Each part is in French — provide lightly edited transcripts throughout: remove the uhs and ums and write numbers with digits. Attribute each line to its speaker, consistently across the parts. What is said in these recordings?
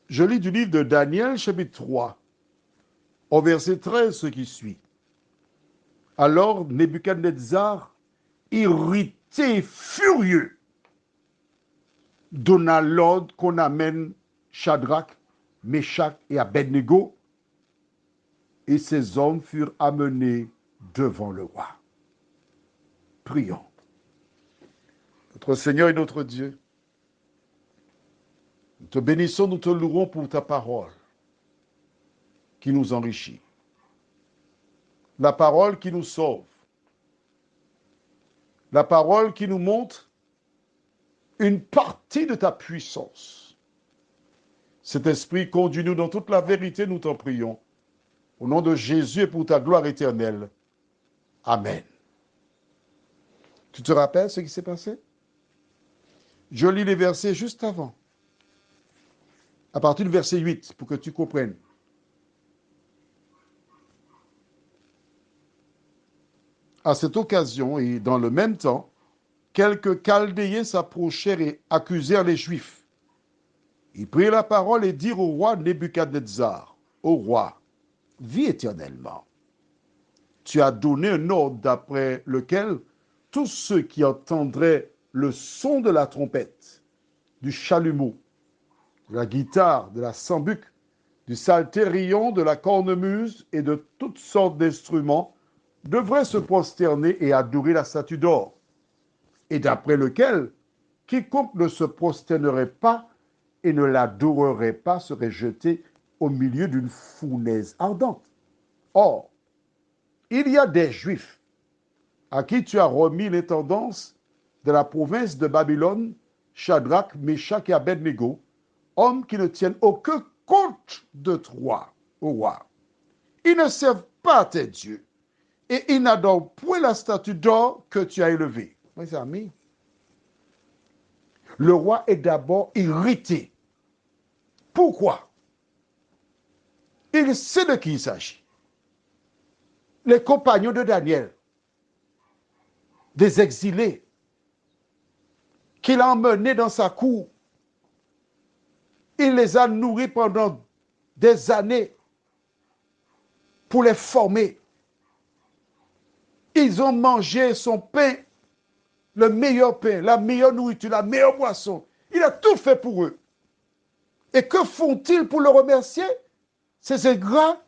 Speaker 1: Je lis du livre de Daniel, chapitre 3, au verset 13, ce qui suit. Alors Nebuchadnezzar, irrité, furieux, donna l'ordre qu'on amène Shadrach, Meshach et Abednego, et ces hommes furent amenés devant le roi. Prions. Notre Seigneur et notre Dieu, nous te bénissons, nous te louons pour ta parole qui nous enrichit. La parole qui nous sauve. La parole qui nous montre une partie de ta puissance. Cet esprit, conduis-nous dans toute la vérité, nous t'en prions. Au nom de Jésus et pour ta gloire éternelle. Amen. Tu te rappelles ce qui s'est passé? Je lis les versets juste avant. À partir du verset 8, pour que tu comprennes. À cette occasion et dans le même temps, quelques Chaldéens s'approchèrent et accusèrent les Juifs. Ils prirent la parole et dirent au roi Nebuchadnezzar, au roi, vis éternellement. Tu as donné un ordre d'après lequel tous ceux qui entendraient le son de la trompette, du chalumeau, de la guitare, de la sambuc, du psalterion, de la cornemuse et de toutes sortes d'instruments devraient se prosterner et adorer la statue d'or, et d'après lequel quiconque ne se prosternerait pas et ne l'adorerait pas serait jeté au milieu d'une fournaise ardente. Or, il y a des Juifs à qui tu as remis l'intendance de la province de Babylone, Shadrach, Meshach et Abednego, hommes qui ne tiennent aucun compte de toi, ô roi. Ils ne servent pas tes dieux et ils n'adorent point la statue d'or que tu as élevée. Mes amis, le roi est d'abord irrité. Pourquoi? Il sait de qui il s'agit. Les compagnons de Daniel, des exilés, qu'il a emmenés dans sa cour. Il les a nourris pendant des années pour les former. Ils ont mangé son pain, le meilleur pain, la meilleure nourriture, la meilleure boisson. Il a tout fait pour eux. Et que font-ils pour le remercier? Ces ingrats,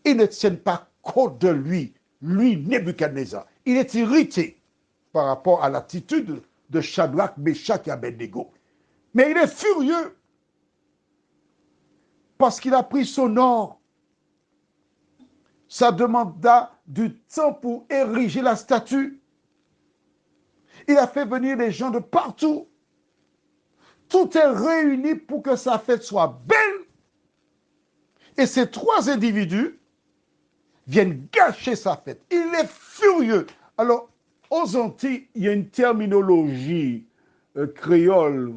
Speaker 1: ils ne tiennent pas compte de lui, Nebuchadnezzar. Il est irrité par rapport à l'attitude de Shadrach, Meshach et Abednego. Mais il est furieux parce qu'il a pris son or. Ça demanda du temps pour ériger la statue. Il a fait venir les gens de partout. Tout est réuni pour que sa fête soit belle. Et ces trois individus viennent gâcher sa fête. Il est furieux. Alors, aux Antilles, il y a une terminologie créole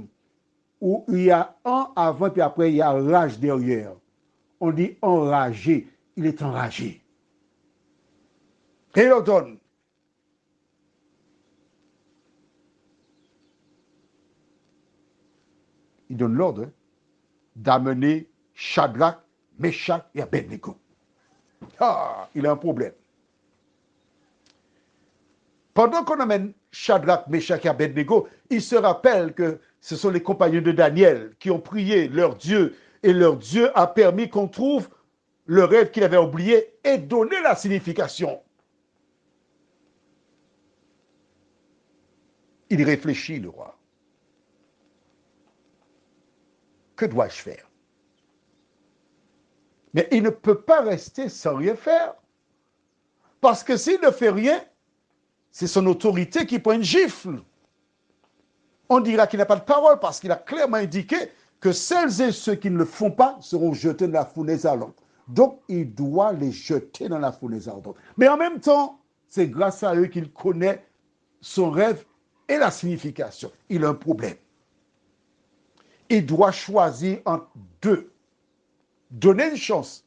Speaker 1: où il y a un avant et après il y a rage derrière. On dit enragé. Il est enragé. Et il ordonne. Il donne l'ordre d'amener Shadrach, Meshach et Abednego. Ah, il a un problème. Pendant qu'on amène Shadrach, Meshach et Abednego, il se rappelle que ce sont les compagnons de Daniel qui ont prié leur Dieu et leur Dieu a permis qu'on trouve le rêve qu'il avait oublié et donné la signification. Il réfléchit, le roi. Que dois-je faire? Mais il ne peut pas rester sans rien faire. Parce que s'il ne fait rien, c'est son autorité qui prend une gifle. On dira qu'il n'a pas de parole parce qu'il a clairement indiqué que celles et ceux qui ne le font pas seront jetés dans la fournaise ardente. Donc, il doit les jeter dans la fournaise ardente. Mais en même temps, c'est grâce à eux qu'il connaît son rêve et la signification. Il a un problème. Il doit choisir entre deux. Donner une chance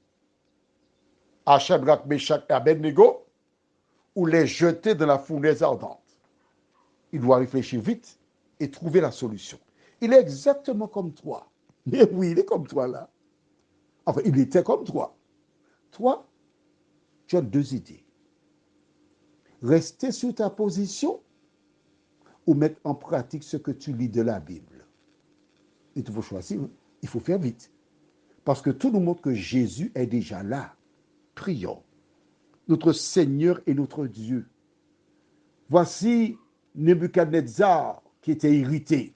Speaker 1: à Shadrach, Meshach et Abednego ou les jeter dans la fournaise ardente. Il doit réfléchir vite et trouver la solution. Il est exactement comme toi. Mais oui, il est comme toi là. Enfin, il était comme toi. Toi, tu as deux idées. Rester sur ta position ou mettre en pratique ce que tu lis de la Bible. Il faut choisir, hein. Il faut faire vite. Parce que tout nous montre que Jésus est déjà là. Prions. Notre Seigneur et notre Dieu. Voici Nebuchadnezzar qui était irrité.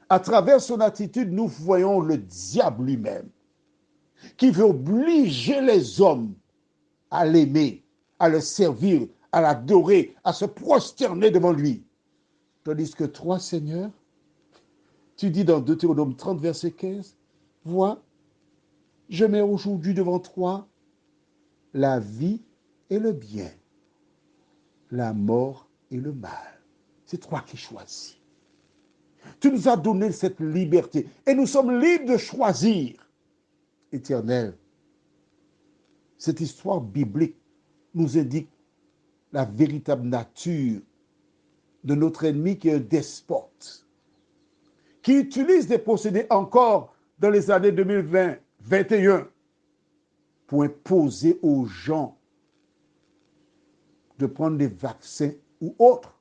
Speaker 1: À travers son attitude, nous voyons le diable lui-même qui veut obliger les hommes à l'aimer, à le servir, à l'adorer, à se prosterner devant lui. Tandis que toi, Seigneur, tu dis dans Deutéronome 30, verset 15, vois, je mets aujourd'hui devant toi la vie et le bien, la mort et le mal. C'est toi qui choisis. Tu nous as donné cette liberté et nous sommes libres de choisir. Éternel, cette histoire biblique nous indique la véritable nature de notre ennemi qui est un despote, qui utilise des procédés encore dans les années 2020, 2021, pour imposer aux gens de prendre des vaccins ou autres.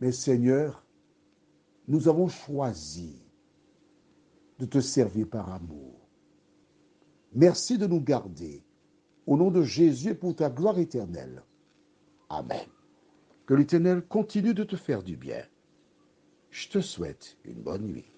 Speaker 1: Mais Seigneur, nous avons choisi de te servir par amour. Merci de nous garder. Au nom de Jésus et pour ta gloire éternelle. Amen. Que l'Éternel continue de te faire du bien. Je te souhaite une bonne nuit.